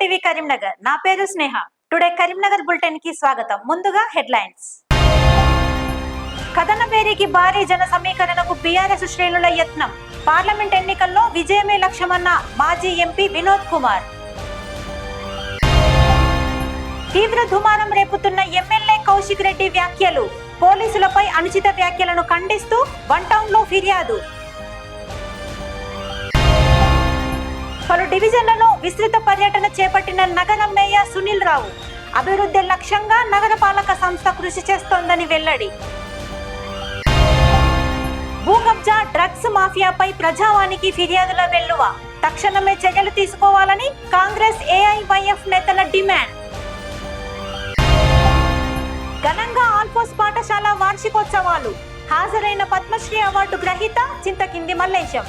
TV Karimnagar. నా పేరు స్నేహ. Today Karimnagar bulletin కి స్వాగతం. ముందుగా హెడ్లైన్స్. కదనబేరికి భారీ జన సమీకరణకు బీఆర్ఎస్ శ్రేణుల యత్నం. పార్లమెంట్ ఎన్నికల్లో విజయమే లక్ష్యమన్న మాజీ ఎంపీ వినోద్ కుమార్. తీవ్ర దుమారం రేపుతున్న ఎమ్మెల్యే కౌశిక్ రెడ్డి వ్యాఖ్యలు. పోలీసులపై అనుచిత వ్యాఖ్యలను ఖండిస్తూ వన్ టౌన్ లో ఫిర్యాదు. పలు డివిజన్లలో విస్తృత పర్యటన చేపట్టిన నగర మేయర్ సునీల్ రావు. అభివృద్ధి లక్ష్యంగా నగరపాలక సంస్థ కృషి చేస్తోందని వెల్లడి. భూకబ్జా డ్రగ్స్ మాఫియాపై ప్రజావానికి ఫిర్యాదుల వెల్లువ. తక్షణమే చర్యలు తీసుకోవాలని కాంగ్రెస్ ఏఐవైఎఫ్ నేతల డిమాండ్. ఘనంగా ఆల్పోస్ పాఠశాల వార్షికోత్సవాలు. హాజరైన పద్మశ్రీ అవార్డు గ్రహీత చింతకింది మల్లేశం.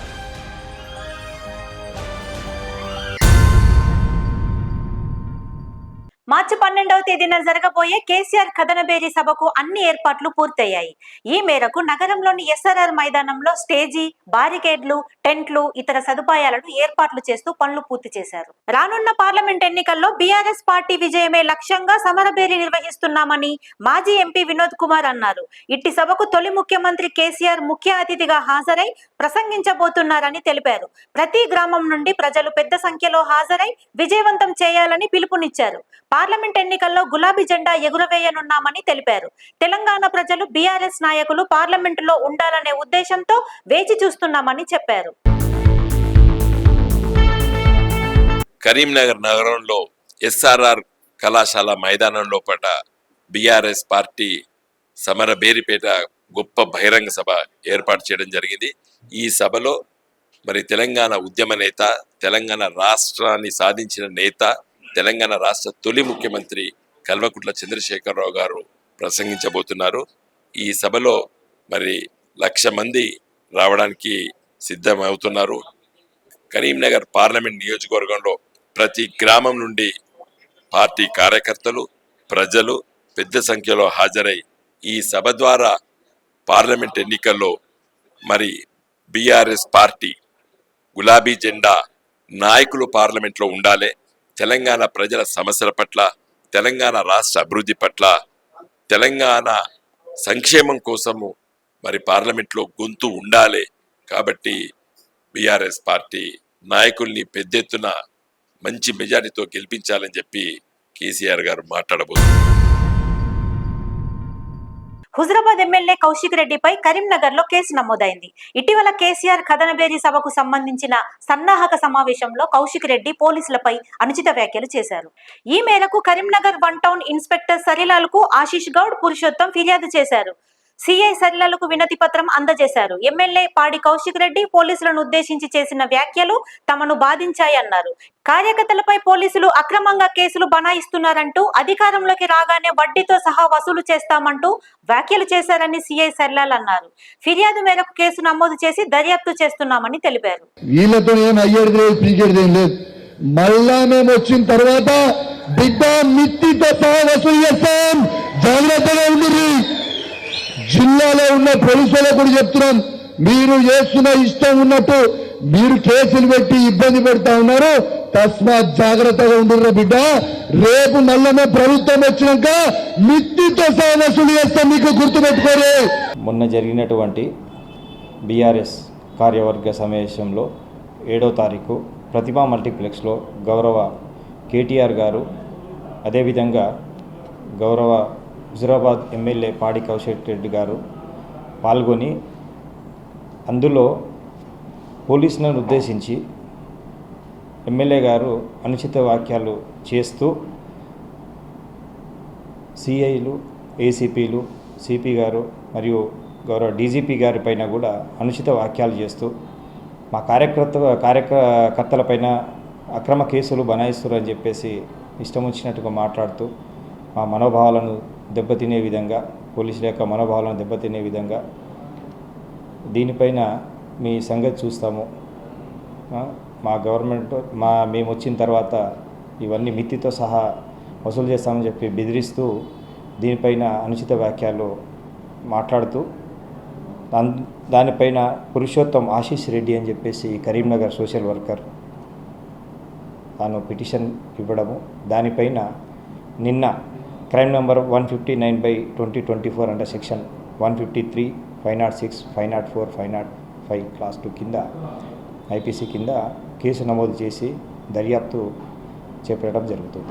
మార్చి 12వ తేదీన జరగబోయే కేసీఆర్ కదనబేరి సభకు అన్ని ఏర్పాట్లు పూర్తయ్యాయి. ఈ మేరకు నగరంలోని ఎస్ఆర్ఆర్ మైదానంలో స్టేజీ, బారికేడ్లు, టెంట్లు, ఇతర సదుపాయాలను ఏర్పాట్లు చేస్తూ పనులు పూర్తి చేశారు. రానున్న పార్లమెంట్ ఎన్నికల్లో బీఆర్ఎస్ పార్టీ విజయమే లక్ష్యంగా సమరబేరి నిర్వహిస్తున్నామని మాజీ ఎంపీ వినోద్ కుమార్ అన్నారు. ఇట్టి సభకు తొలి ముఖ్యమంత్రి కేసీఆర్ ముఖ్య అతిథిగా హాజరై ప్రసంగించబోతున్నారని తెలిపారు. ప్రతి గ్రామం నుండి ప్రజలు పెద్ద సంఖ్యలో హాజరై విజయవంతం చేయాలని పిలుపునిచ్చారు. పార్లమెంట్ ఎన్నికల్లో గులాబీ జెండా ఎగురవేయనున్నామని తెలిపారు. తెలంగాణ ప్రజలు బీఆర్ఎస్ నాయకులు పార్లమెంటులో ఉండాలనే ఉద్దేశంతో వేచి చూస్తున్నామని చెప్పారు. కరీంనగర్ నగరంలో ఎస్ఆర్ఆర్ కళాశాల మైదానంలో పట బీఆర్ఎస్ పార్టీ సమరబేరిపేట గొప్ప బహిరంగ సభ ఏర్పాటు చేయడం జరిగింది. ఈ సభలో మరి తెలంగాణ ఉద్యమ నేత, తెలంగాణ రాష్ట్రాన్ని సాధించిన నేత, తెలంగాణ రాష్ట్ర తొలి ముఖ్యమంత్రి కల్వకుంట్ల చంద్రశేఖరరావు గారు ప్రసంగించబోతున్నారు. ఈ సభలో మరి 1,00,000 మంది రావడానికి సిద్ధమవుతున్నారు. కరీంనగర్ పార్లమెంట్ నియోజకవర్గంలో ప్రతి గ్రామం నుండి పార్టీ కార్యకర్తలు, ప్రజలు పెద్ద సంఖ్యలో హాజరై ఈ సభ ద్వారా పార్లమెంట్ ఎన్నికల్లో మరి బీఆర్ఎస్ పార్టీ గులాబీ జెండా నాయకులు పార్లమెంట్లో ఉండాలి, తెలంగాణ ప్రజల సమస్యల పట్ల, తెలంగాణ రాష్ట్ర అభివృద్ధి పట్ల, తెలంగాణ సంక్షేమం కోసము మరి పార్లమెంట్లో గొంతు ఉండాలి. కాబట్టి బీఆర్ఎస్ పార్టీ నాయకుల్ని పెద్ద ఎత్తున మంచి మెజారిటీతో గెలిపించాలని చెప్పి కేసీఆర్ గారు మాట్లాడబోతున్నారు. హుజరాబాద్ ఎమ్మెల్యే కౌశిక్ రెడ్డిపై కరీంనగర్ లో కేసు నమోదైంది. ఇటీవల కేసీఆర్ కదనబేరి సభకు సంబంధించిన సన్నాహక సమావేశంలో కౌశిక్ రెడ్డి పోలీసులపై అనుచిత వ్యాఖ్యలు చేశారు. ఈ మేరకు కరీంనగర్ వన్ టౌన్ ఇన్స్పెక్టర్ సరిలాల్కు ఆశీష్ గౌడ్, పురుషోత్తం ఫిర్యాదు చేశారు. సిఐ సరిలాల్కు వినతి పత్రం అందజేశారు. ఎమ్మెల్యే పాడి కౌశిక్ రెడ్డి పోలీసులను ఉద్దేశించి చేసిన వ్యాఖ్యలు తమను బాధించాయన్నారు. కార్యకర్తలపై పోలీసులు అక్రమంగా కేసులు బనాయిస్తున్నారంటూ, అధికారంలోకి రాగానే వడ్డీతో సహా వసూలు చేస్తామంటూ వ్యాఖ్యలు చేశారని సిఐ సరిలాల్ అన్నారు. ఫిర్యాదు మేరకు కేసు నమోదు చేసి దర్యాప్తు చేస్తున్నామని తెలిపారు. జిల్లాలో ఉన్న పోలీసులకు కూడా చెప్తున్నాం, మీరు చేస్తున్న ఇష్టం ఉన్నట్టు మీరు కేసులు పెట్టి ఇబ్బంది పెడతా ఉన్నారు. తస్మాత్ జాగ్రత్తగా ఉండుర్రా బిడ్డ. రేపు నల్లమే ప్రభుత్వం వచ్చినాక మిత్తితో సహా వసూలు చేస్తాం, మీకు గుర్తుపెట్టుకోరు. మొన్న జరిగినటువంటి బీఆర్ఎస్ కార్యవర్గ సమావేశంలో 7వ తారీఖు ప్రతిభా మల్టీప్లెక్స్లో గౌరవ కేటీఆర్ గారు, అదేవిధంగా గౌరవ హుజరాబాద్ ఎమ్మెల్యే పాడి కౌశిక్ రెడ్డి గారు పాల్గొని అందులో పోలీసులను ఉద్దేశించి ఎమ్మెల్యే గారు అనుచిత వ్యాఖ్యలు చేస్తూ సిఐలు, ఏసీపీలు, సిపి గారు మరియు గౌరవ డీజీపీ గారి పైన కూడా అనుచిత వ్యాఖ్యలు చేస్తూ మా కార్యకర్తలపైన అక్రమ కేసులు బనాయిస్తున్నారని చెప్పేసి ఇష్టం వచ్చినట్టుగా మాట్లాడుతూ మా మనోభావాలను దెబ్బతినే విధంగా, పోలీసుల యొక్క మనోభావాలను దెబ్బతినే విధంగా దీనిపైన మీ సంగతి చూస్తాము, మా గవర్నమెంట్ మేము వచ్చిన తర్వాత ఇవన్నీ మిత్తితో సహా వసూలు చేస్తామని చెప్పి బెదిరిస్తూ దీనిపైన అనుచిత వ్యాఖ్యలు మాట్లాడుతూ దానిపైన పురుషోత్తం ఆశీష్ రెడ్డి అని చెప్పేసి కరీంనగర్ సోషల్ వర్కర్ తాను పిటిషన్ ఇవ్వడము, దానిపైన నిన్న క్రైమ్ నెంబర్ 159/2024 అంటే సెక్షన్ 153, 506, 504, 505 క్లాస్ 2 కింద ఐపీసీ కింద కేసు నమోదు చేసి దర్యాప్తు చేపట్టడం జరుగుతుంది.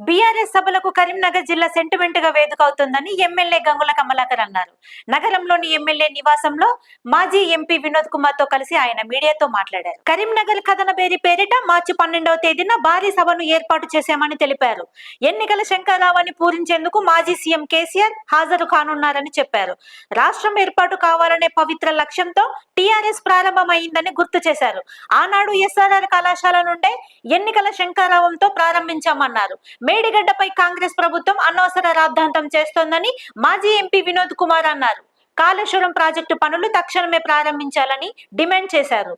బీఆర్ఎస్ సభలకు కరీంనగర్ జిల్లా సెంటిమెంట్ గా వేదిక అవుతుందని ఎమ్మెల్యే గంగుల కమలాకర్ అన్నారు. నగరంలోని ఎమ్మెల్యే నివాసంలో మాజీ ఎంపీ వినోద్ కుమార్ తో కలిసి ఆయన మీడియాతో మాట్లాడారు. కరీంనగర్ కథనబేరి పేరిట మార్చి 12వ తేదీన భారీ సభను ఏర్పాటు చేశామని తెలిపారు. ఎన్నికల శంఖారావాన్ని పూరించేందుకు మాజీ సీఎం కేసీఆర్ హాజరు కానున్నారని చెప్పారు. రాష్ట్రం ఏర్పాటు కావాలనే పవిత్ర లక్ష్యంతో టీఆర్ఎస్ ప్రారంభమైందని గుర్తు చేశారు. ఆనాడు ఎస్ఆర్ఆర్ కళాశాల నుండే ఎన్నికల శంఖారావంతో ప్రారంభించామన్నారు. మేడిగడ్డపై కాంగ్రెస్ ప్రభుత్వం అనవసర రాద్ధాంతం చేస్తోందని మాజీ ఎంపీ వినోద్ కుమార్ అన్నారు. కాళేశ్వరం ప్రాజెక్టు పనులు తక్షణమే ప్రారంభించాలని డిమాండ్ చేశారు.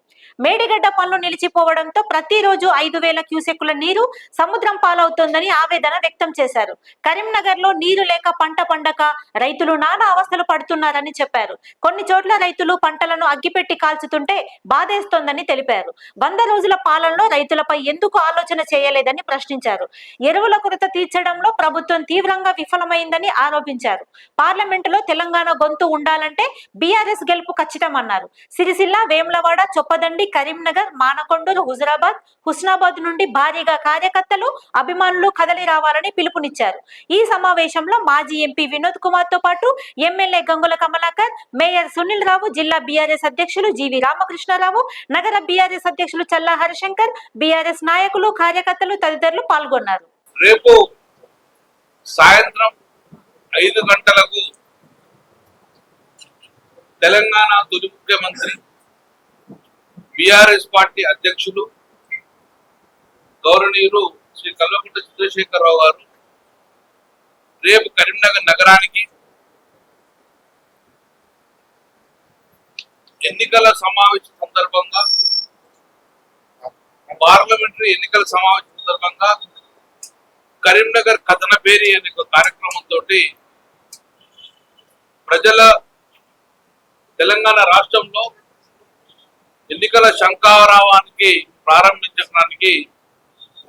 మేడిగడ్డ పనులు నిలిచిపోవడంతో ప్రతిరోజు 5,000 క్యూసెక్కుల నీరు సముద్రం పాలవుతోందని ఆవేదన వ్యక్తం చేశారు. కరీంనగర్ లో నీరు లేక పంట పండక రైతులు నానా అవస్థలు పడుతున్నారని చెప్పారు. కొన్ని చోట్ల రైతులు పంటలను అగ్గిపెట్టి కాల్చుతుంటే బాధేస్తోందని తెలిపారు. 100 రోజుల పాలనలో రైతులపై ఎందుకు ఆలోచన చేయలేదని ప్రశ్నించారు. ఎరువుల కొరత తీర్చడంలో ప్రభుత్వం తీవ్రంగా విఫలమైందని ఆరోపించారు. పార్లమెంటులో తెలంగాణ గొంతు ఉండాలంటే బీఆర్ఎస్ గెలుపు ఖచ్చితమన్నారు. సిరిసిల్ల, వేములవాడ, చొప్పదండి, కరీంనగర్, మానకొండూరు, హుస్నాబాద్ నుండి భారీగా కార్యకర్తలు, అభిమానులు కదలి రావాలని పిలుపునిచ్చారు. ఈ సమావేశంలో మాజీ ఎంపీ వినోద్ కుమార్ తో పాటు ఎమ్మెల్యే గంగుల కమలాకర్, మేయర్ సునీల్ రావు, జిల్లా బీఆర్ఎస్ అధ్యక్షులు జీవి రామకృష్ణారావు, నగర బీఆర్ఎస్ అధ్యక్షులు చల్లా హరిశంకర్, బీఆర్ఎస్ నాయకులు, కార్యకర్తలు తదితరులు పాల్గొన్నారు. రేపు సాయంత్రం 5 గంటలకు తెలంగాణ తొలి ముఖ్యమంత్రి, బీఆర్ఎస్ పార్టీ అధ్యక్షులు గౌరవనీయులు శ్రీ కల్వకుంట్ల చంద్రశేఖరరావు గారు రేపు కరీంనగర్ నగరానికి ఎన్నికల సమావేశం సందర్భంగా, పార్లమెంటరీ ఎన్నికల సమావేశం సందర్భంగా కరీంనగర్ కథనబేరి అనే ఒక కార్యక్రమంతో ప్రజల తెలంగాణ రాష్ట్రంలో ఎన్నికల శంఖారావానికి ప్రారంభించడానికి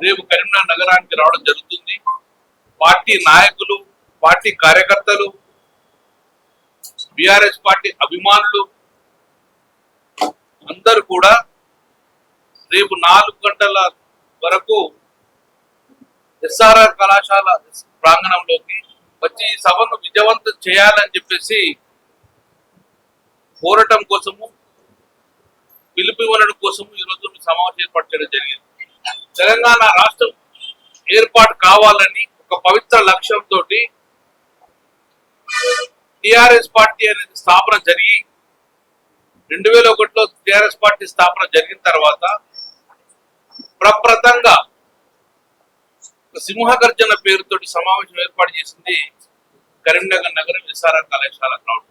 రేపు కరీంనగర్ నగరానికి రావడం జరుగుతుంది. పార్టీ నాయకులు, పార్టీ కార్యకర్తలు, బీఆర్ఎస్ పార్టీ అభిమానులు అందరూ కూడా రేపు 4 గంటల వరకు ఎస్ఆర్ఆర్ కళాశాల ప్రాంగణంలోకి వచ్చి ఈ సభను విజయవంతం చేయాలని చెప్పేసి పోరాటం కోసము, పిలుపునివ్వడం కోసము ఈరోజు సమావేశం ఏర్పాటు చేయడం జరిగింది. తెలంగాణ రాష్ట్రం ఏర్పాటు కావాలని ఒక పవిత్ర లక్ష్యంతో టిఆర్ఎస్ పార్టీ అనేది స్థాపన జరిగి 2001లో టిఆర్ఎస్ పార్టీ స్థాపన జరిగిన తర్వాత ప్రప్రథంగా సింహగర్జన పేరుతో సమావేశం ఏర్పాటు చేసింది కరీంనగర్ నగరం ఎస్ఆర్ఆర్ కళాశాల గ్రౌండ్.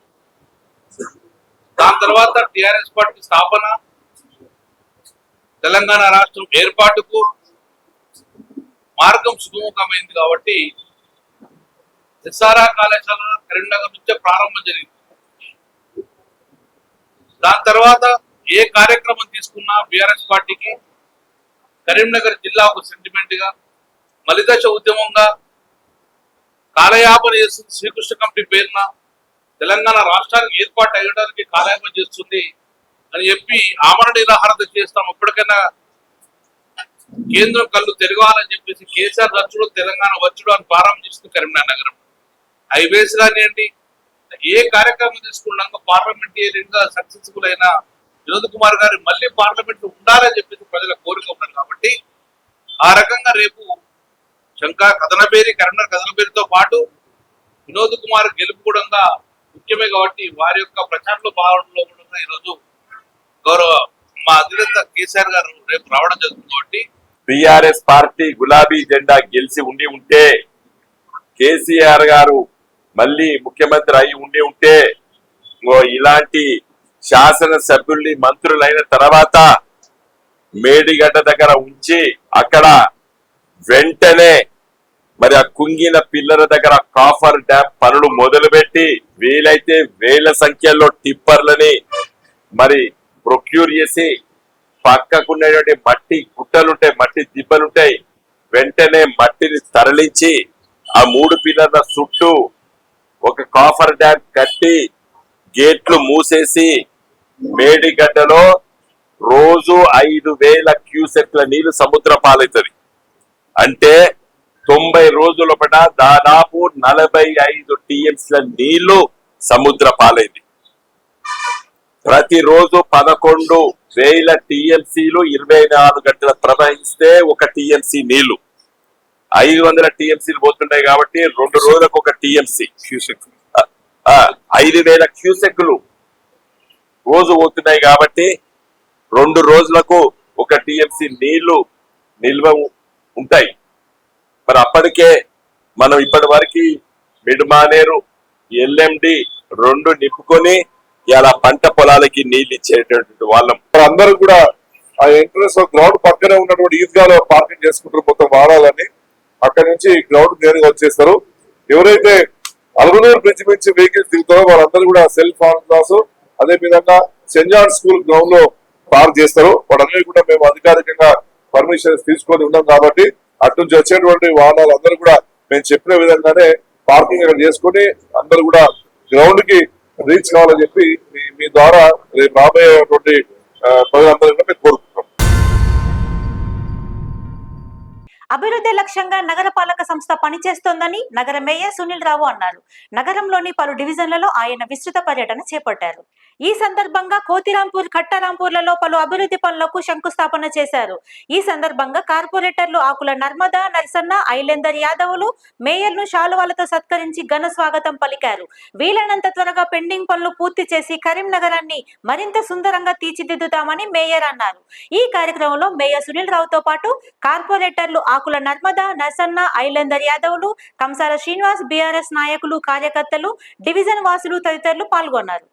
దాని తర్వాత టిఆర్ఎస్ పార్టీ స్థాపన, తెలంగాణ రాష్ట్రం ఏర్పాటుకు మార్గం సుగమమైంది కాబట్టి ఎస్ఆర్ఆర్ కళాశాల కరీంనగర్ నుంచే ప్రారంభం జరిగింది. దాని తర్వాత ఏ కార్యక్రమం తీసుకున్నా బీఆర్ఎస్ పార్టీకి కరీంనగర్ జిల్లా ఒక సెంటిమెంట్ గా, మలిదశ ఉద్యమంగా, కాలయాపన చేస్తుంది శ్రీకృష్ణ కమిటీ పేరున తెలంగాణ రాష్ట్రానికి ఏర్పాటు అయ్యడానికి కాలయాపన చేస్తుంది అని చెప్పి ఆమరణ నిరాహారత చేస్తాం, ఇప్పటికైనా కేంద్రం కళ్ళు తెరవాలని చెప్పేసి కేసీఆర్ రచ్చుడు తెలంగాణ వచ్చుడు అని ప్రారంభిస్తుంది కరీంనగర్ నగరం. హైవేస్ కానివ్వండి, ఏ కార్యక్రమం తీసుకున్నాక పార్లమెంటేరియన్ గా సక్సెస్ఫుల్ అయిన వినోద్ కుమార్ గారు మళ్ళీ పార్లమెంట్ ఉండాలని చెప్పేసి ప్రజల కోరిక ఉన్నారు. కాబట్టి ఆ రకంగా రేపు కథనబేరి, కరీంనగర్ కథనబేరితో పాటు వినోద్ కుమార్ గెలుపు కూడా ముఖ్యమే కాబట్టి వారి యొక్క ప్రచారంలో భాగంలో కూడా ఈరోజు గౌరవ మా అధినేత కేసీఆర్ గారు రేపు రావడం జరుగుతుంది. కాబట్టి బీఆర్ఎస్ పార్టీ గులాబీ జెండా గెలిచి ఉంటే కేసీఆర్ గారు మళ్ళీ ముఖ్యమంత్రి అయి ఉంటే ఇలాంటి శాసనసభ్యుల్ని మంత్రులైన తర్వాత మేడిగడ్డ దగ్గర ఉంచి అక్కడ వెంటనే మరి ఆ కుంగిన పిల్లల దగ్గర కాఫర్ డ్యామ్ పనులు మొదలుపెట్టి వీలైతే వేల సంఖ్యలో టిప్పర్లని మరి ప్రొక్యూర్ చేసి పక్కకున్నటువంటి మట్టి గుట్టలుంటాయి, మట్టి దిబ్బలుంటాయి. వెంటనే మట్టిని తరలించి ఆ 3 పిల్లర్ల చుట్టూ ఒక కాఫర్ డ్యామ్ కట్టి గేట్లు మూసేసి మేడిగడ్డలో రోజు 5,000 క్యూసెక్ల నీళ్లు సముద్ర పాలవుతుంది. అంటే 90 రోజుల పట దాదాపు 45 టీఎంసీల నీళ్లు సముద్ర పాలైంది. ప్రతిరోజు 11,000 టీఎంసీలు 24 గంటలు ప్రవహిస్తే 1 టీఎంసీ నీళ్లు 500 టీఎంసీలు పోతుంటాయి. కాబట్టి 2 రోజులకు 1 టీఎంసీ 5,000 క్యూసెక్లు రోజు పోతున్నాయి. కాబట్టి 2 రోజులకు 1 టీఎంసీ నీళ్లు నిల్వ ఉంటాయి. మరి అప్పటికే మనం ఇప్పటి వరకు మిడ్మానేరు ఎల్ఎండి 2 నింపుకొని ఇలా పంట పొలాలకి నీళ్లు ఇచ్చేటటువంటి వాళ్ళం. అందరూ కూడా ఆ ఎంట్రన్స్ గ్రౌండ్ పక్కనే ఉన్నటువంటి ఈద్గాలో పార్కింగ్ చేసుకుంటారు మొత్తం వాడాలని. అక్కడి నుంచి గ్రౌండ్ నేరుగా వచ్చేస్తారు. ఎవరైతే అల్గునూరు బ్రిడ్జ్ నుంచి వెహికల్స్ దిగుతారో వాళ్ళందరూ కూడా సెల్ఫ్ ఆన్ క్లాస్, అదే విధంగా సెంట్ జాన్ స్కూల్ గ్రౌండ్ లో పార్క్ చేస్తారు. వాళ్ళందరూ కూడా మేము అధికారికంగా పర్మిషన్స్ తీసుకొని ఉన్నాం కాబట్టి అటు నుంచి వచ్చేటువంటి వాహనాలు అందరూ కూడా మేము చెప్పిన విధంగానే పార్కింగ్ అక్కడ చేసుకుని అందరూ కూడా గ్రౌండ్ కి రీచ్ కావాలని చెప్పి మీ ద్వారా రేపు రాబోయేటువంటి ప్రజలందరూ కూడా మేము కోరుకుంటున్నాం. అభివృద్ధి లక్ష్యంగా నగరపాలక సంస్థ పనిచేస్తోందని నగర మేయర్ సునీల్ రావు అన్నారు. నగరంలోని పలు డివిజన్లలో ఆయన విస్తృత పర్యటన చేపట్టారు. ఈ సందర్భంగా కోతిరాంపూర్, కట్టరాంపూర్లలో పలు అభివృద్ధి పనులకు శంకుస్థాపన చేశారు. ఈ సందర్భంగా కార్పొరేటర్లు ఆకుల నర్మదా, నరసన్న, ఐలేందర్ యాదవులు మేయర్ను శాలువాలతో సత్కరించి ఘన స్వాగతం పలికారు. వీలైనంత త్వరగా పెండింగ్ పనులు పూర్తి చేసి కరీంనగరాన్ని మరింత సుందరంగా తీర్చిదిద్దుతామని మేయర్ అన్నారు. ఈ కార్యక్రమంలో మేయర్ సునీల్ రావుతో పాటు కార్పొరేటర్లు ఆకుల నర్మదా, నరసన్న, ఐలేందర్ యాదవులు, కంసాల శ్రీనివాస్, బీఆర్ఎస్ నాయకులు, కార్యకర్తలు, డివిజన్ వాసులు తదితరులు పాల్గొన్నారు.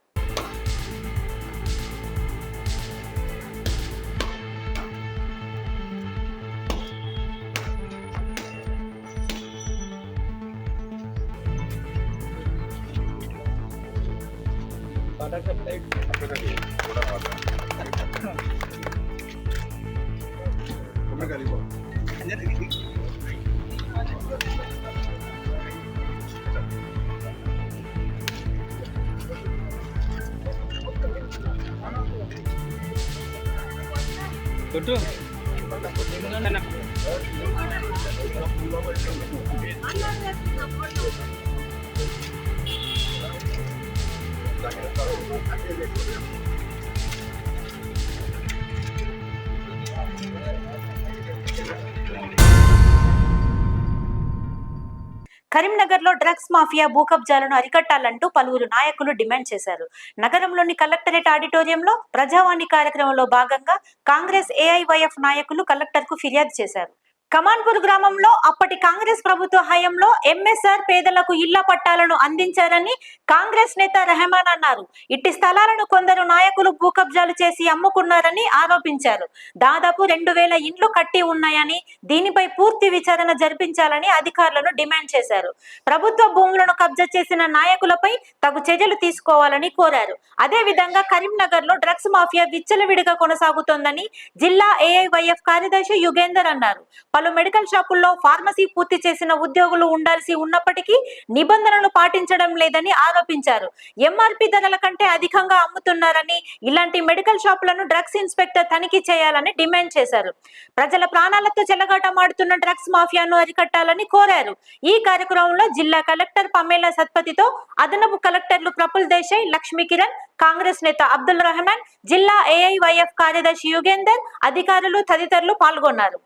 కరీంనగర్ లో డ్రగ్స్ మాఫియా భూకబ్జాలను అరికట్టాలంటూ పలువురు నాయకులు డిమాండ్ చేశారు. నగరంలోని కలెక్టరేట్ ఆడిటోరియంలో ప్రజావాణి కార్యక్రమంలో భాగంగా కాంగ్రెస్ ఏఐవైఎఫ్ నాయకులు కలెక్టర్ కు ఫిర్యాదు చేశారు. కమాన్పూర్ గ్రామంలో అప్పటి కాంగ్రెస్ ప్రభుత్వ హయాంలో ఎంఎస్ఆర్ పేదలకు ఇళ్ల పట్టాలను అందించారని కాంగ్రెస్ నేత రెహమాన్ అన్నారు. ఇట్టి స్థలాలను కొందరు నాయకులు భూకబ్జాలు చేసి అమ్ముకున్నారని ఆరోపించారు. దాదాపు 2,000 ఇండ్లు కట్టి ఉన్నాయని, దీనిపై పూర్తి విచారణ జరిపించాలని అధికారులను డిమాండ్ చేశారు. ప్రభుత్వ భూములను కబ్జా చేసిన నాయకులపై తగు చర్యలు తీసుకోవాలని కోరారు. అదే విధంగా కరీంనగర్ లో డ్రగ్స్ మాఫియా విచ్చలవిడిగా కొనసాగుతోందని జిల్లా ఏఐవైఎఫ్ కార్యదర్శి యుగేందర్ అన్నారు. పలు మెడికల్ షాపుల్లో ఫార్మసీ పూర్తి చేసిన ఉద్యోగులు ఉండాల్సి ఉన్నప్పటికీ నిబంధనలు పాటించడం లేదని ఆరోపించారు. ఎంఆర్పి ధరల కంటే అధికంగా అమ్ముతున్నారని, ఇలాంటి మెడికల్ షాపులను డ్రగ్స్ ఇన్స్పెక్టర్ తనిఖీ చేయాలని డిమాండ్ చేశారు. ప్రజల ప్రాణాలతో చెలగాటమాడుతున్న డ్రగ్స్ మాఫియాను అరికట్టాలని కోరారు. ఈ కార్యక్రమంలో జిల్లా కలెక్టర్ పమేలా సత్పతితో అదనపు కలెక్టర్లు ప్రఫుల్ దేశాయ్, లక్ష్మీ కిరణ్, కాంగ్రెస్ నేత అబ్దుల్ రెహమాన్, జిల్లా ఏఐవైఎఫ్ కార్యదర్శి యుగేందర్, అధికారులు తదితరులు పాల్గొన్నారు.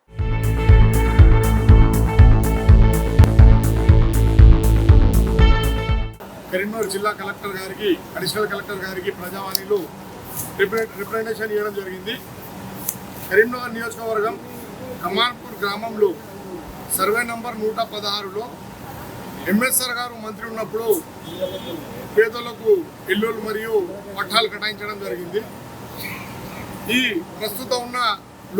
కరీంనగర్ జిల్లా కలెక్టర్ గారికి, అడిషనల్ కలెక్టర్ గారికి ప్రజావాణిలో రిప్రజెంటేషన్ ఇవ్వడం జరిగింది. కరీంనగర్ నియోజకవర్గం కమాన్పూర్ గ్రామంలో సర్వే నంబర్ 116లో ఎంఎస్ఆర్ గారు మంత్రి ఉన్నప్పుడు పేదలకు ఇల్లులు మరియు పట్టాలు కేటాయించడం జరిగింది. ఈ ప్రస్తుతం ఉన్న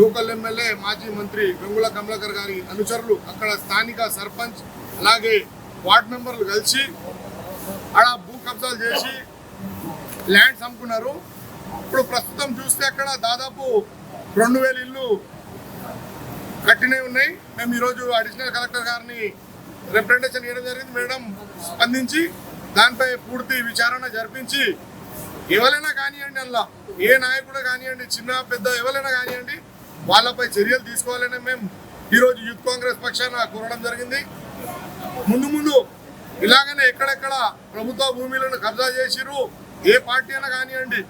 లోకల్ ఎమ్మెల్యే, మాజీ మంత్రి గంగుల కమలాకర్ గారి అనుచరులు అక్కడ స్థానిక సర్పంచ్ అలాగే వార్డ్ మెంబర్లు కలిసి ఆడ భూ కబ్జాలు చేసి ల్యాండ్స్ అమ్ముకున్నారు. ఇప్పుడు ప్రస్తుతం చూస్తే అక్కడ దాదాపు 2000 ఇళ్ళు కట్టినవి ఉన్నాయి. మేము ఈరోజు అడిషనల్ కలెక్టర్ గారిని రిప్రజెంటేషన్ ఇవ్వడం జరిగింది. మేడం స్పందించి దానిపై పూర్తి విచారణ జరిపించి ఎవరైనా కానివ్వండి, అందులో ఏ నాయకుడు కానివ్వండి, చిన్న పెద్ద ఎవరైనా కానివ్వండి, వాళ్ళపై చర్యలు తీసుకోవాలని మేము ఈరోజు యూత్ కాంగ్రెస్ పక్షాన కోరడం జరిగింది. ముందు ఇలాగనే ఎక్కడెక్కడ ప్రభుత్వ భూములను కబ్జా చేసిరు ఏ పార్టీ అయినా కానివ్వండి,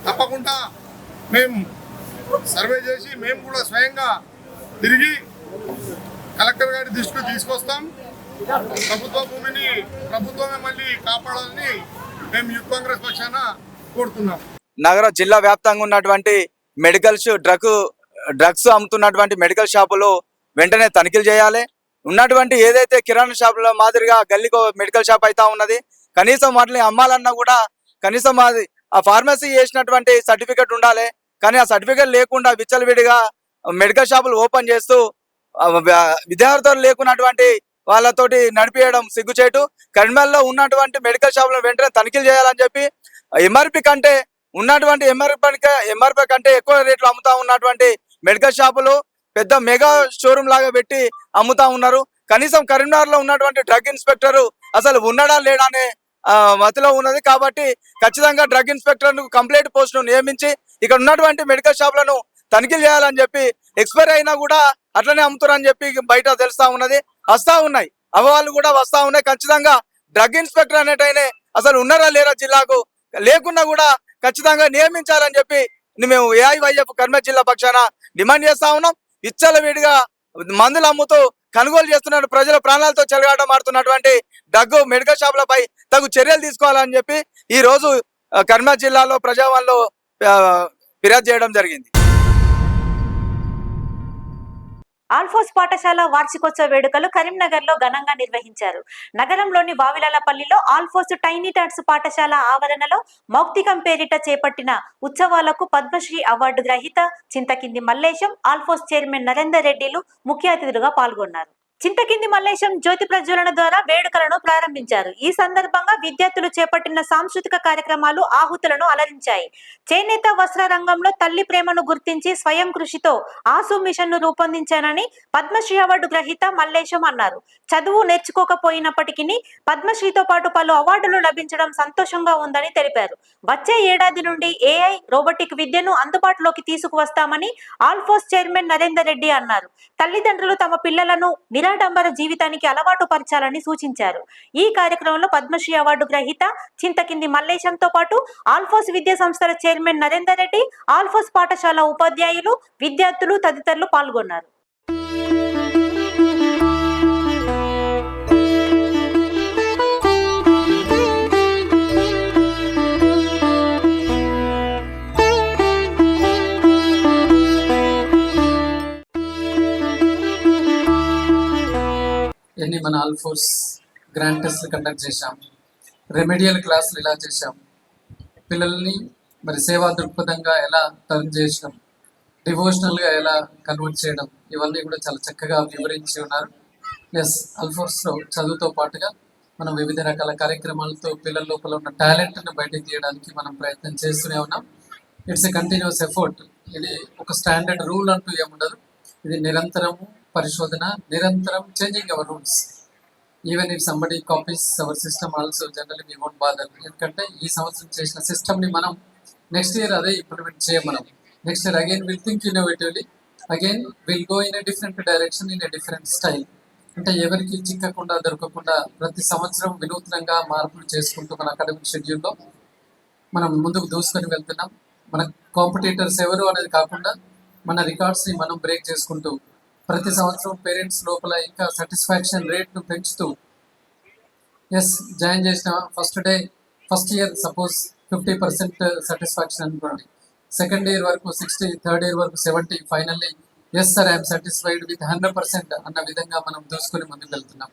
తప్పకుండా మేము సర్వే చేసి మేము కూడా స్వయంగా తిరిగి కలెక్టర్ గారి దృష్టికి తీసుకొస్తాం. ప్రభుత్వ భూమిని ప్రభుత్వమే మళ్ళీ కాపాడాలని మేము యూత్ కాంగ్రెస్ పక్షాన కోరుతున్నాం. నగర జిల్లా వ్యాప్తంగా ఉన్నటువంటి డ్రగ్స్ అమ్ముతున్నటువంటి మెడికల్ షాపులు వెంటనే తనిఖీలు చేయాలి. ఉన్నటువంటి ఏదైతే కిరాణా షాపుల మాదిరిగా గల్లీకో మెడికల్ షాప్ అయితే ఉన్నది, కనీసం వాటిని అమ్మాలన్నా కూడా కనీసం అది ఆ ఫార్మసీ చేసినటువంటి సర్టిఫికెట్ ఉండాలి. కానీ ఆ సర్టిఫికెట్ లేకుండా విచ్చలవిడిగా మెడికల్ షాపులు ఓపెన్ చేస్తూ విద్యార్థులు లేకున్నటువంటి వాళ్ళతోటి నడిపియడం సిగ్గుచేటు. కరీంనగర్లో ఉన్నటువంటి మెడికల్ షాపులను వెంటనే తనిఖీలు చేయాలని చెప్పి ఎంఆర్పి కంటే ఉన్నటువంటి ఎంఆర్పి కంటే ఎక్కువ రేట్లు అమ్ముతా ఉన్నటువంటి మెడికల్ షాపులు పెద్ద మెగా షోరూమ్ లాగా పెట్టి అమ్ముతా ఉన్నారు. కనీసం కరీంనగర్ లో ఉన్నటువంటి డ్రగ్ ఇన్స్పెక్టర్ అసలు ఉన్నాడా లేడా అనే మతిలో ఉన్నది. కాబట్టి ఖచ్చితంగా డ్రగ్ ఇన్స్పెక్టర్ కంప్లైంట్ పోస్ట్ ను నియమించి ఇక్కడ ఉన్నటువంటి మెడికల్ షాపులను తనిఖీలు చేయాలని చెప్పి, ఎక్స్పైర్ అయినా కూడా అట్లనే అమ్ముతారని చెప్పి బయట తెలుస్తా ఉన్నది. వస్తా ఉన్నాయి అహవాళ్ళు కూడా వస్తా ఉన్నాయి. ఖచ్చితంగా డ్రగ్ ఇన్స్పెక్టర్ అనేటైనా అసలు ఉన్నారా లేరా జిల్లాకు, లేకున్నా కూడా ఖచ్చితంగా నియమించాలని చెప్పి మేము ఏఐవైఎఫ్ కరీంనగర్ జిల్లా పక్షాన డిమాండ్ చేస్తా ఉన్నాం. విచ్చలవిడిగా మందులు అమ్ముతూ కొనుగోలు చేస్తున్న ప్రజల ప్రాణాలతో చెలగాటం ఆడుతున్నటువంటి డ్రగ్ మెడికల్ షాపులపై తగు చర్యలు తీసుకోవాలని చెప్పి ఈ రోజు కరీంనగర్ జిల్లాలో ప్రజావాణిలో ఫిర్యాదు చేయడం జరిగింది. ఆల్ఫోస్ పాఠశాల వార్షికోత్సవ వేడుకలు కరీంనగర్ లో ఘనంగా నిర్వహించారు. నగరంలోని వావిలాలపల్లిలో ఆల్ఫోస్ టైనీ టాట్స్ పాఠశాల ఆవరణలో మౌక్తికం పేరిట చేపట్టిన ఉత్సవాలకు పద్మశ్రీ అవార్డు గ్రహీత చింతకింది మల్లేశం, ఆల్ఫోస్ చైర్మన్ నరేందర్ రెడ్డిలు ముఖ్య అతిథులుగా పాల్గొన్నారు. చింతకింది మల్లేశం జ్యోతి ప్రజ్వలన ద్వారా వేడుకలను ప్రారంభించారు. ఈ సందర్భంగా విద్యార్థులు చేపట్టిన సాంస్కృతిక కార్యక్రమాలు ఆహుతులను అలరించాయి. చేనేత వస్త్ర రంగంలో తల్లి ప్రేమను గుర్తించి స్వయం కృషితో ఆసు మిషన్ ను రూపొందించానని పద్మశ్రీ అవార్డు గ్రహీత మల్లేశం అన్నారు. చదువు నేర్చుకోకపోయినప్పటికీ పద్మశ్రీతో పాటు పలు అవార్డులు లభించడం సంతోషంగా ఉందని తెలిపారు. వచ్చే ఏడాది నుండి ఏఐ రోబోటిక్ విద్యను అందుబాటులోకి తీసుకువస్తామని ఆల్ఫోస్ చైర్మన్ నరేందర్ రెడ్డి అన్నారు. తల్లిదండ్రులు తమ పిల్లలను నిరాడంబర జీవితానికి అలవాటు పరచాలని సూచించారు. ఈ కార్యక్రమంలో పద్మశ్రీ అవార్డు గ్రహీత చింతకింది మల్లేశంతో పాటు ఆల్ఫోస్ విద్యా సంస్థల చైర్మన్ నరేందర్ రెడ్డి, ఆల్ఫోస్ పాఠశాల ఉపాధ్యాయులు, విద్యార్థులు తదితరులు పాల్గొన్నారు. మన ఆల్ఫోర్స్ గ్రాండ్ టెస్ట్లు కండక్ట్ చేశాం, రెమెడియల్ క్లాసులు ఇలా చేశాం, పిల్లల్ని మరి సేవా దృక్పథంగా ఎలా టర్న్ చేయడం, డివోషనల్గా ఎలా కన్వర్ట్ చేయడం, ఇవన్నీ కూడా చాలా చక్కగా వివరించి ఉన్నారు. ఎస్, ఆల్ఫోర్స్లో చదువుతో పాటుగా మనం వివిధ రకాల కార్యక్రమాలతో పిల్లల లోపల ఉన్న టాలెంట్ని బయటకు తీయడానికి మనం ప్రయత్నం చేస్తూనే ఉన్నాం. It's a continuous effort. ఇది ఒక స్టాండర్డ్ రూల్ అంటూ ఏముండదు. ఇది నిరంతరము పరిశోధన, నిరంతరం changing hour rules. Even if somebody copies hour system also generally we won't bother. ఎందుకంటే ఈ సంవత్సరం చేసిన సిస్టమ్ని మనం నెక్స్ట్ ఇయర్ అదే ఇంప్లిమెంట్ మనం. Next year again will think innovatively, again will go in a different direction, in a different style. అంటే ఎవరికి చిక్కకుండా దొరకకుండా ప్రతి సంవత్సరం వినూత్నంగా మార్పులు చేసుకుంటూ మన అకాడమిక్ షెడ్యూల్లో మనం ముందుకు దూసుకొని వెళ్తున్నాం. మన కాంపిటీటర్స్ ఎవరు అనేది కాకుండా మన రికార్డ్స్ని మనం బ్రేక్ చేసుకుంటూ ప్రతి సంవత్సరం పేరెంట్స్ లోపల ఇంకా సాటిస్ఫాక్షన్ రేట్ను పెంచుతూ, ఎస్ జాయిన్ చేసిన ఫస్ట్ ఇయర్ సపోజ్ 50% సాటిస్ఫాక్షన్ అనుకోండి, సెకండ్ ఇయర్ వరకు 60, థర్డ్ ఇయర్ వరకు 70, finally yes sir I'm satisfied with 100% అన్న విధంగా మనం దూసుకొని ముందుకు వెళ్తున్నాం.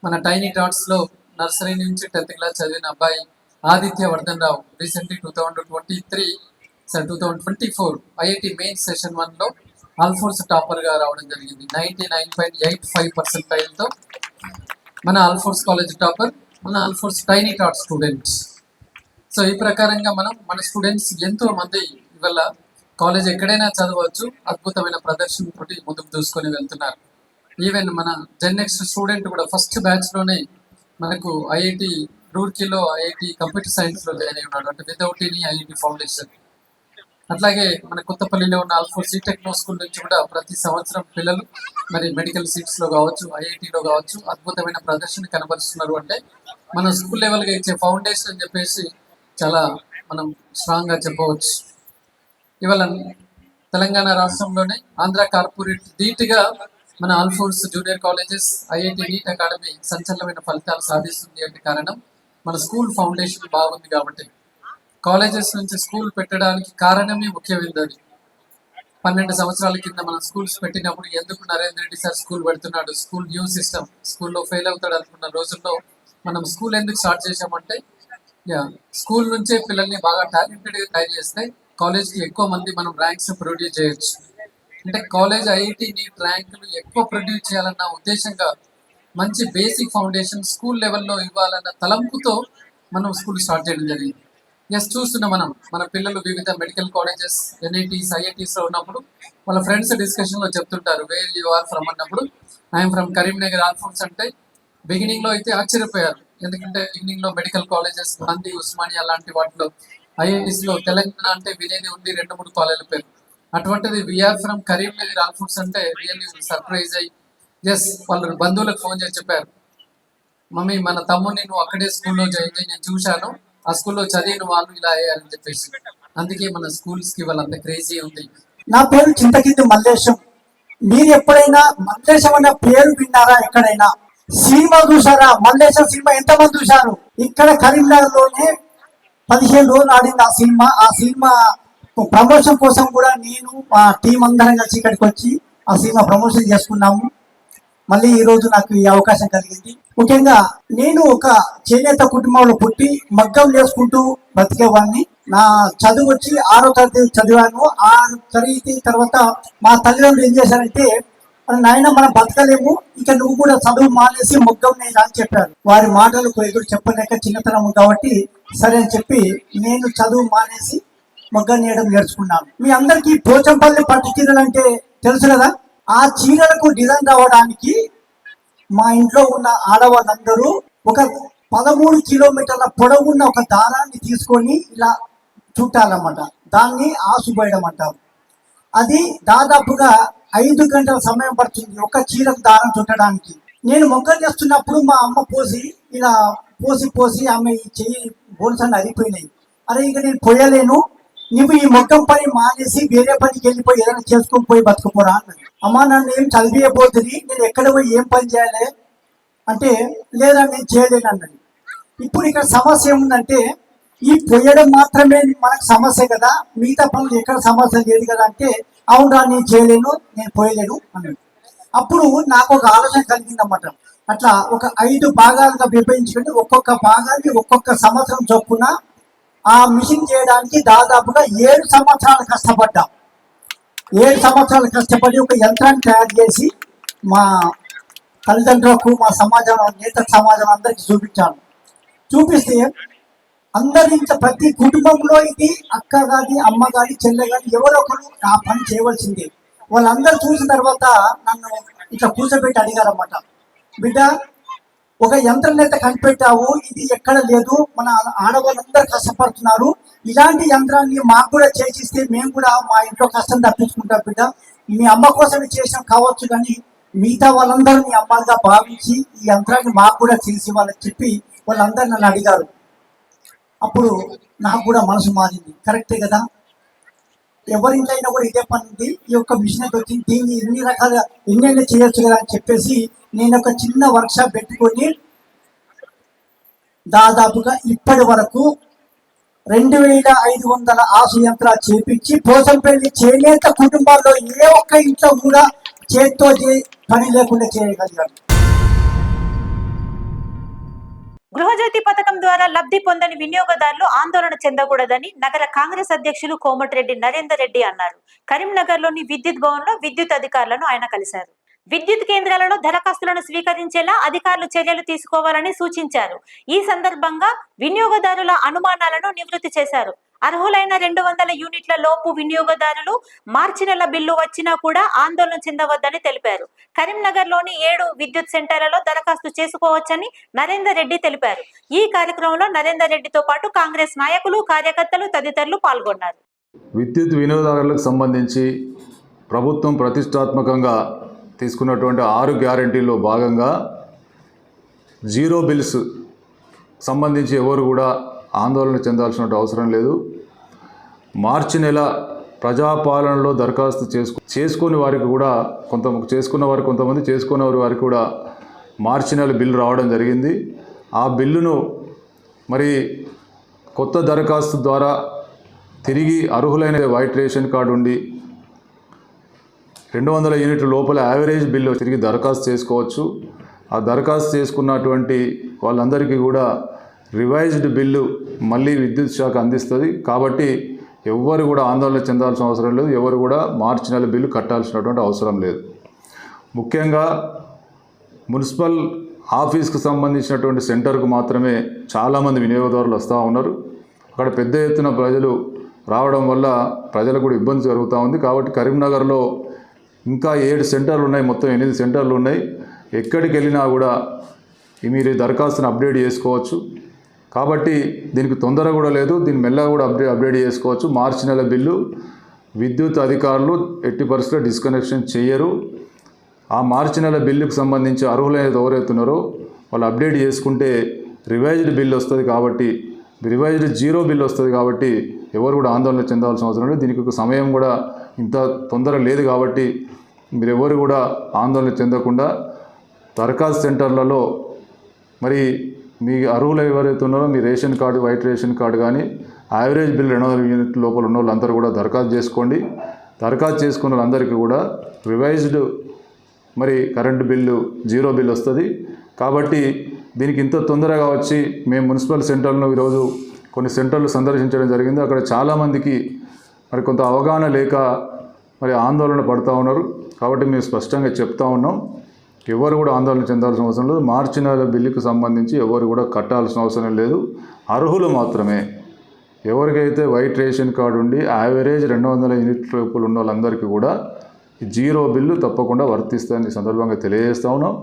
మన టైనీ డాట్స్లో నర్సరీ నుంచి 10th క్లాస్ చదివిన అబ్బాయి Aditya Vardhan Rao recently 2024 IIT main session 1లో ఆల్ఫోర్స్ టాపర్గా రావడం జరిగింది. 99.85% మన ఆల్ఫోర్స్ కాలేజ్ టాపర్, మన Alphores tiny tot students. So ఈ ప్రకారంగా మనం మన స్టూడెంట్స్ ఎంతో మంది ఇవాళ కాలేజ్ ఎక్కడైనా చదవచ్చు, అద్భుతమైన ప్రదర్శనతో ముందుకు దూసుకొని వెళ్తున్నారు. ఈవెన్ మన జెన్ నెక్స్ట్ స్టూడెంట్ కూడా ఫస్ట్ బ్యాచ్ లోనే మనకు ఐఐటి రూర్కీలో ఐఐటి కంప్యూటర్ సైన్స్ లో జాయిన్ అయి ఉన్నాడు, అంటే వితౌట్ ఎనీ ఐఐటి ఫౌండేషన్. అట్లాగే మన కొత్తపల్లిలో ఉన్న ఆల్ఫోర్ టెక్నో స్కూల్ నుంచి కూడా ప్రతి సంవత్సరం పిల్లలు మరి మెడికల్ సీట్స్ లో కావచ్చు, ఐఐటిలో కావచ్చు అద్భుతమైన ప్రదర్శన కనబరుస్తున్నారు. అంటే మన స్కూల్ లెవెల్ గా ఇచ్చే ఫౌండేషన్ అని చెప్పేసి చాలా మనం స్ట్రాంగ్ గా చెప్పవచ్చు. ఇవాళ తెలంగాణ రాష్ట్రంలోనే ఆంధ్ర కార్పొరేట్ ధీటుగా మన Alphores junior colleges, IIT NEET academy సంచలనమైన ఫలితాలు సాధిస్తుంది అంటే కారణం మన స్కూల్ ఫౌండేషన్ బాగుంది కాబట్టి. కాలేజెస్ నుంచి స్కూల్ పెట్టడానికి కారణమే ముఖ్యమైనది. అది 12 సంవత్సరాల కింద మనం స్కూల్స్ పెట్టినప్పుడు ఎందుకు నరేంద్ర రెడ్డి సార్ స్కూల్ పెడుతున్నాడు, స్కూల్ న్యూ సిస్టమ్, స్కూల్లో ఫెయిల్ అవుతాడు అనుకున్న రోజుల్లో మనం స్కూల్ ఎందుకు స్టార్ట్ చేసామంటే స్కూల్ నుంచే పిల్లల్ని బాగా టాలెంటెడ్ గా తయారు చేస్తే కాలేజ్కి ఎక్కువ మంది మనం ర్యాంక్స్ ప్రొడ్యూస్ చేయొచ్చు. అంటే కాలేజ్ ఐఐటి నీట్ ర్యాంకులు ఎక్కువ ప్రొడ్యూస్ చేయాలన్న ఉద్దేశంగా మంచి బేసిక్ ఫౌండేషన్ స్కూల్ లెవెల్లో ఇవ్వాలన్న తలంపుతో మనం స్కూల్ స్టార్ట్ చేయడం జరిగింది. చూస్తున్నాం మనం మన పిల్లలు వివిధ మెడికల్ కాలేజెస్, ఎన్ఐటీస్, ఐఐటీస్ లో ఉన్నప్పుడు వాళ్ళ ఫ్రెండ్స్ డిస్కషన్ లో చెప్తుంటారు వేర్ యు ఆర్ ఫ్రమ్ అన్నప్పుడు ఐఎమ్ ఫ్రమ్ కరీంనగర్ ఆల్ఫోన్స్ అంటే బిగినింగ్ లో అయితే ఆశ్చర్యపోయారు. ఎందుకంటే బిగినింగ్ లో మెడికల్ కాలేజెస్ గాంధీ, ఉస్మానియా లాంటి వాటిలో, ఐఐటీస్ లో తెలంగాణ అంటే వినేది ఉంది 2-3 కాలేజీల పేరు. అటువంటిది వీఆర్ ఫ్రమ్ కరీంనగర్ ఆల్ఫోన్స్ అంటే రియల్లీ సర్ప్రైజ్ అయ్యి వాళ్ళ బంధువులకు ఫోన్ చేసి చెప్పారు, మమ్మీ మన తమ్ముడిని నువ్వు అక్కడే స్కూల్లో జాయిన్ చేయి, నేను చూశాను ఆ స్కూల్లో చదివిన వాళ్ళు ఇలా అయ్యారని చెప్పేసి. అందుకే మన స్కూల్స్ కి వాళ్ళంత క్రేజీ ఉంది. నా పేరు చింతకింది మల్లేశం. మీరు ఎప్పుడైనా మల్లేశం అన్న పేరు విన్నారా? ఎక్కడైనా సినిమా చూసారా? మల్లేశం సినిమా ఎంతమంది చూశారు? ఇక్కడ కరీంనగర్ లోనే 15 రోజులు ఆడింది ఆ సినిమా. ఆ సినిమా ప్రమోషన్ కోసం కూడా నేను మా టీం అందరం కలిసి ఇక్కడికి వచ్చి ఆ సినిమా ప్రమోషన్ చేసుకున్నాము. మళ్ళీ ఈ రోజు నాకు ఈ అవకాశం కలిగింది. ముఖ్యంగా నేను ఒక చేనేత కుటుంబంలో పుట్టి మగ్గం చేసుకుంటూ బతికేవాడిని. నా చదువు వచ్చి 6వ తరగతి చదివాను. 6వ తరగతి తర్వాత మా తల్లిదండ్రులు ఏం చేశారంటే, నాయన మనం బతకలేము, ఇక నువ్వు కూడా చదువు మానేసి మగ్గం నేలా అని చెప్పారు. వారి మాటలకు ఎదురు చెప్పలేక చిన్నతనం కాబట్టి సరే అని చెప్పి నేను చదువు మానేసి మగ్గం నేయడం నేర్చుకున్నాను. మీ అందరికీ పోచంపల్లి పట్టు చీరలు అంటే తెలుసు కదా. ఆ చీరలకు డిజైన్ రావడానికి మా ఇంట్లో ఉన్న ఆడవాళ్ళందరూ ఒక 13 కిలోమీటర్ల పొడవున్న ఒక దారాన్ని తీసుకొని ఇలా చుట్టాలన్నమాట. దాన్ని ఆసుబోయడం అంటారు. అది దాదాపుగా 5 గంటల సమయం పడుతుంది ఒక చీరకు దారం చుట్టడానికి. నేను మొగ్గలు చేస్తున్నప్పుడు మా అమ్మ ఇలా పోసి ఆమె చెయ్యి బోన్స్ అన్ని అరిగిపోయినాయి. అరే ఇక నేను పోయలేను, నువ్వు ఈ మొగ్గం పని మానేసి వేరే పనికి వెళ్ళిపోయి ఏదైనా చేసుకొని పోయి బతుకుపోరా అన్నది. అమ్మ నన్ను ఏం చదివేయబోతుంది, నేను ఎక్కడ పోయి ఏం పని చేయాలి అంటే, లేదా నేను చేయలేను అన్నది. ఇప్పుడు ఇక్కడ సమస్య ఏముందంటే, ఈ పోయడం మాత్రమే మనకు సమస్య కదా, మిగతా పనులు ఎక్కడ సమస్య లేదు కదా అంటే, అవునా నేను చేయలేను, నేను పోయలేను అన్నది. అప్పుడు నాకు ఒక ఆలోచన కలిగిందన్నమాట. అట్లా ఒక 5 భాగాలుగా విభజించుకుంటే ఒక్కొక్క భాగాన్ని ఒక్కొక్క సంవత్సరం చొప్పున ఆ మిషన్ చేయడానికి దాదాపుగా 7 సంవత్సరాలు కష్టపడ్డాం. 7 సంవత్సరాలు కష్టపడి ఒక యంత్రాన్ని తయారు చేసి మా తల్లిదండ్రులకు, మా సమాజం, నేత సమాజం అందరికి చూపిస్తే అందరి ప్రతి కుటుంబంలో ఇది అక్క కానీ, అమ్మ కానీ, చెల్లె కానీ ఎవరో ఒకరు ఆ పని చేయవలసిందే. వాళ్ళందరూ చూసిన తర్వాత నన్ను ఇట్లా కూర్చోబెట్టి అడిగారన్నమాట, బిడ్డ ఒక యంత్రం అయితే కనిపెట్టావు, ఇది ఎక్కడ లేదు, మన ఆడవాళ్ళందరూ కష్టపడుతున్నారు, ఇలాంటి యంత్రాన్ని మాకు కూడా చేసిస్తే మేము కూడా మా ఇంట్లో కష్టం తప్పించుకుంటాం బిడ్డ, మీ అమ్మ కోసమే చేసాం కావచ్చు కానీ మిగతా వాళ్ళందరూ మీ అమ్మగా భావించి ఈ యంత్రాన్ని మాకు కూడా చేసి వాళ్ళకి చెప్పి వాళ్ళందరూ నన్ను అడిగారు. అప్పుడు నాకు కూడా మనసు మారింది, కరెక్టే కదా, ఎవరింట్లైనా కూడా ఇదే పని ఉంది, ఈ యొక్క మిషన్ అయితే వచ్చింది, దీన్ని ఎన్ని రకాలుగా ఎన్నెన్ని చేయొచ్చు కదా అని చెప్పేసి నేను ఒక చిన్న వర్క్షాప్ పెట్టుకొని దాదాపుగా ఇప్పటి వరకు 2500 ఆసు యంత్రాలు చేపించి పోచంపల్లి చేనేత కుటుంబాల్లో ఏ ఒక్క ఇంట్లో కూడా చేతితో పని లేకుండా చేయగలిగాను. గృహజ్యోతి పథకం ద్వారా లబ్ధి పొందని వినియోగదారులు ఆందోళన చెందకూడదని నగర కాంగ్రెస్ అధ్యక్షులు కోమటిరెడ్డి నరేందర్ రెడ్డి అన్నారు. కరీంనగర్ లోని విద్యుత్ భవన్ లో విద్యుత్ అధికారులను ఆయన కలిశారు. విద్యుత్ కేంద్రాలలో దరఖాస్తులను స్వీకరించేలా అధికారులు చర్యలు తీసుకోవాలని సూచించారు. ఈ సందర్భంగా వినియోగదారుల అనుమానాలను నివృత్తి చేశారు. అర్హులైన 200 యూనిట్ల లోపు వినియోగదారులు మార్చి నెల బిల్లు వచ్చినా కూడా ఆందోళన చెందవద్దని తెలిపారు. కరీంనగర్లోని 7 విద్యుత్ సెంటర్లలో దరఖాస్తు చేసుకోవచ్చని నరేందర్ రెడ్డి తెలిపారు. ఈ కార్యక్రమంలో నరేందర్ రెడ్డితో పాటు కాంగ్రెస్ నాయకులు, కార్యకర్తలు తదితరులు పాల్గొన్నారు. విద్యుత్ వినియోగదారులకు సంబంధించి ప్రభుత్వం ప్రతిష్టాత్మకంగా తీసుకున్నటువంటి 6 గ్యారంటీల్లో భాగంగా జీరో బిల్స్ సంబంధించి ఎవరు కూడా ఆందోళన చెందాల్సిన అవసరం లేదు. మార్చి నెల ప్రజాపాలనలో దరఖాస్తు చేసుకుని వారికి కూడా చేసుకున్న వారు కొంతమంది, చేసుకున్న వారికి కూడా మార్చి నెల బిల్లు రావడం జరిగింది. ఆ బిల్లును మరి కొత్త దరఖాస్తు ద్వారా తిరిగి అర్హులైన వైట్ రేషన్ కార్డు ఉండి 200 యూనిట్ల లోపల యావరేజ్ బిల్లు తిరిగి దరఖాస్తు చేసుకోవచ్చు. ఆ దరఖాస్తు చేసుకున్నటువంటి వాళ్ళందరికీ కూడా రివైజ్డ్ బిల్లు మళ్ళీ విద్యుత్ శాఖ అందిస్తుంది. కాబట్టి ఎవ్వరు కూడా ఆందోళన చెందాల్సిన అవసరం లేదు. ఎవరు కూడా మార్చి నెల బిల్లు కట్టాల్సినటువంటి అవసరం లేదు. ముఖ్యంగా మున్సిపల్ ఆఫీస్కు సంబంధించినటువంటి సెంటర్కు మాత్రమే చాలామంది వినియోగదారులు వస్తూ ఉన్నారు. అక్కడ పెద్ద ఎత్తున ప్రజలు రావడం వల్ల ప్రజలకు కూడా ఇబ్బంది జరుగుతూ ఉంది. కాబట్టి కరీంనగర్లో ఇంకా 7 సెంటర్లు ఉన్నాయి, మొత్తం 8 సెంటర్లు ఉన్నాయి. ఎక్కడికి వెళ్ళినా కూడా మీరు దరఖాస్తును అప్డేట్ చేసుకోవచ్చు. కాబట్టి దీనికి తొందర కూడా లేదు, దీన్ని మెల్లగా కూడా అప్డేట్ చేసుకోవచ్చు. మార్చి నెల బిల్లు విద్యుత్ అధికారులు ఎట్టి పరిస్థితుల్లో డిస్కనెక్షన్ చేయరు. ఆ మార్చి నెల బిల్లుకు సంబంధించి అర్హులైన ఎవరైతున్నారో వాళ్ళు అప్డేట్ చేసుకుంటే రివైజ్డ్ బిల్ వస్తుంది. కాబట్టి రివైజ్డ్ జీరో బిల్ వస్తుంది. కాబట్టి ఎవరు కూడా ఆందోళన చెందాల్సిన అవసరం లేదు. దీనికి ఒక సమయం కూడా ఇంత తొందర లేదు. కాబట్టి మీరు ఎవరు కూడా ఆందోళన చెందకుండా దరఖాస్తు సెంటర్లలో మరి మీ అర్హులు ఎవరైతే ఉన్నారో మీ ration card, white ration card కానీ యావరేజ్ బిల్ 200 యూనిట్ల లోపల ఉన్న వాళ్ళందరూ కూడా దరఖాస్తు చేసుకోండి. దరఖాస్తు చేసుకున్న వాళ్ళందరికీ కూడా రివైజ్డ్ మరి కరెంటు బిల్లు జీరో బిల్ వస్తుంది. కాబట్టి దీనికి ఇంత తొందరగా వచ్చి మేము మున్సిపల్ సెంటర్లను ఈరోజు కొన్ని సెంటర్లు సందర్శించడం జరిగింది. అక్కడ చాలామందికి మరి కొంత అవగాహన లేక మరి ఆందోళన పడుతూ ఉన్నారు. కాబట్టి మేము స్పష్టంగా చెప్తా ఉన్నాం, ఎవరు కూడా ఆందోళన చెందాల్సిన అవసరం లేదు. మార్చి నెల బిల్లుకు సంబంధించి ఎవరు కూడా కట్టాల్సిన అవసరం లేదు. అర్హులు మాత్రమే. ఎవరికైతే వైట్ రేషన్ కార్డు ఉండి యావరేజ్ 200 యూనిట్ల లోపల ఉన్న వాళ్ళందరికీ కూడా జీరో బిల్లు తప్పకుండా వర్తిస్తుందని సందర్భంగా తెలియజేస్తా ఉన్నాం.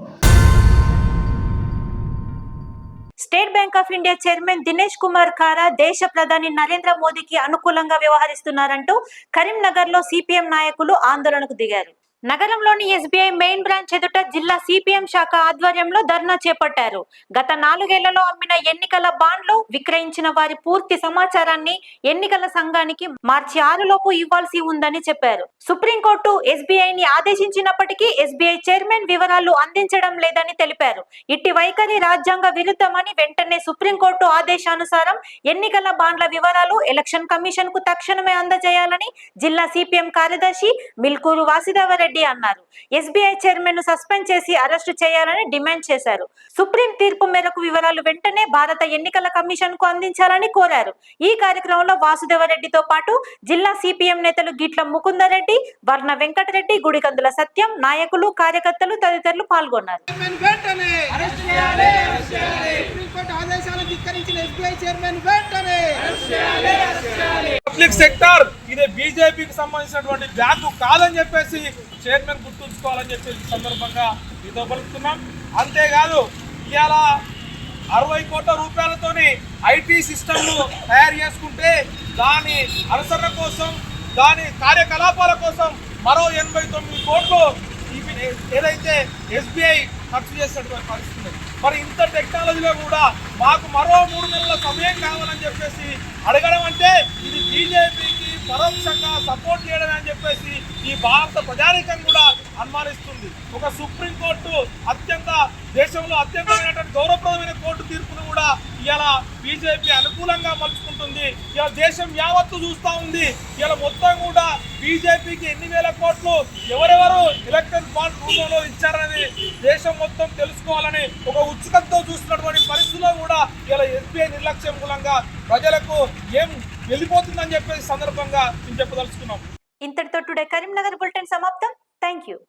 State bank of India chairman Dinesh Kumar khara దేశ ప్రధాని నరేంద్ర మోదీకి అనుకూలంగా వ్యవహరిస్తున్నారంటూ కరీంనగర్లో సిపిఎం నాయకులు ఆందోళనకు దిగారు. నగరంలోని ఎస్బీఐ మెయిన్ బ్రాంచ్ ఎదుట జిల్లా సిపిఎం శాఖ ఆధ్వర్యంలో ధర్నా చేపట్టారు. గత 4 ఏళ్లలో అమ్మిన ఎన్నికల బాండ్లు విక్రయించిన వారి పూర్తి సమాచారాన్ని ఎన్నికల సంఘానికి మార్చి 6 లోపు ఇవ్వాల్సి ఉందని చెప్పారు. సుప్రీంకోర్టు ఎస్బీఐని ఆదేశించినప్పటికీ ఎస్బీఐ చైర్మన్ వివరాలు అందించడం లేదని తెలిపారు. ఇట్టి వైఖరి రాజ్యాంగ విరుద్ధమని వెంటనే సుప్రీంకోర్టు ఆదేశానుసారం ఎన్నికల బాండ్ల వివరాలు ఎలక్షన్ కమిషన్ కు తక్షణమే అందజేయాలని జిల్లా సిపిఎం కార్యదర్శి మిల్కూరు వాసిదేవరెడ్డి అన్నారు. ఎస్బీఐ చైర్మన్ ను సస్పెండ్ చేసి అరెస్టు చేయాలని డిమాండ్ చేశారు. సుప్రీం తీర్పు మేరకు వివరాలు వెంటనే భారత ఎన్నికల కమిషన్ కు అందించాలని కోరారు. ఈ కార్యక్రమంలో వాసుదేవరెడ్డితో పాటు జిల్లా సిపిఎం నేతలు గిట్ల ముకుందరెడ్డి, వర్ణ వెంకటరెడ్డి, గుడికందుల సత్యం, నాయకులు, కార్యకర్తలు తదితరులు పాల్గొన్నారు. పబ్లిక్ సెక్టర్ ఇది బీజేపీకి సంబంధించినటువంటి బ్యాంకు కాదని చెప్పేసి చైర్మన్ గుర్తుంచుకోవాలని చెప్పేసి సందర్భంగా మీతో పలుకుతున్నాం. అంతేకాదు ఇవాళ 60 కోట్ల రూపాయలతోని ఐటీ సిస్టమ్ను తయారు చేసుకుంటే దాని అనుసరణ కోసం, దాని కార్యకలాపాల కోసం మరో 89 కోట్లు ఏదైతే ఎస్బీఐ ఖర్చు చేసేటువంటి పరిస్థితి. మరి ఇంత టెక్నాలజీలో కూడా మాకు మరో 3 నెలల సమయం కావాలని చెప్పేసి అడగడం అంటే ఇది బీజేపీకి పరోక్షంగా సపోర్ట్ చేయడం అని చెప్పేసి ఈ భారత ప్రజానీకం కూడా అనుమానిస్తుంది. ఒక సుప్రీంకోర్టు దేశంలో అత్యంతమైనటువంటి గౌరవప్రదమైన కోర్టు తీర్పును కూడా ఇలా బీజేపీ అనుకూలంగా మలుచుకుంటుంది. ఇలా దేశం యావత్తు చూస్తూ ఉంది. ఇలా మొత్తం కూడా బీజేపీకి ఎన్ని వేల కోట్లు ఎవరెవరు ఎలక్ట్రల్ బాండ్ రూపంలో ఇచ్చారని దేశం మొత్తం తెలుసుకోవాలని ఒక ఉత్సుకతతో చూస్తున్నటువంటి పరిస్థితుల్లో కూడా ఇలా ఎస్బీఐ నిర్లక్ష్యం మూలంగా ప్రజలకు ఏం వెళ్ళిపోతుందని చెప్పేసి సందర్భంగా నేను చెప్పదలుచుకున్నాం. ఇంతటితో టుడే కరీంనగర్ బులెటిన్ సమాప్తం. Thank you.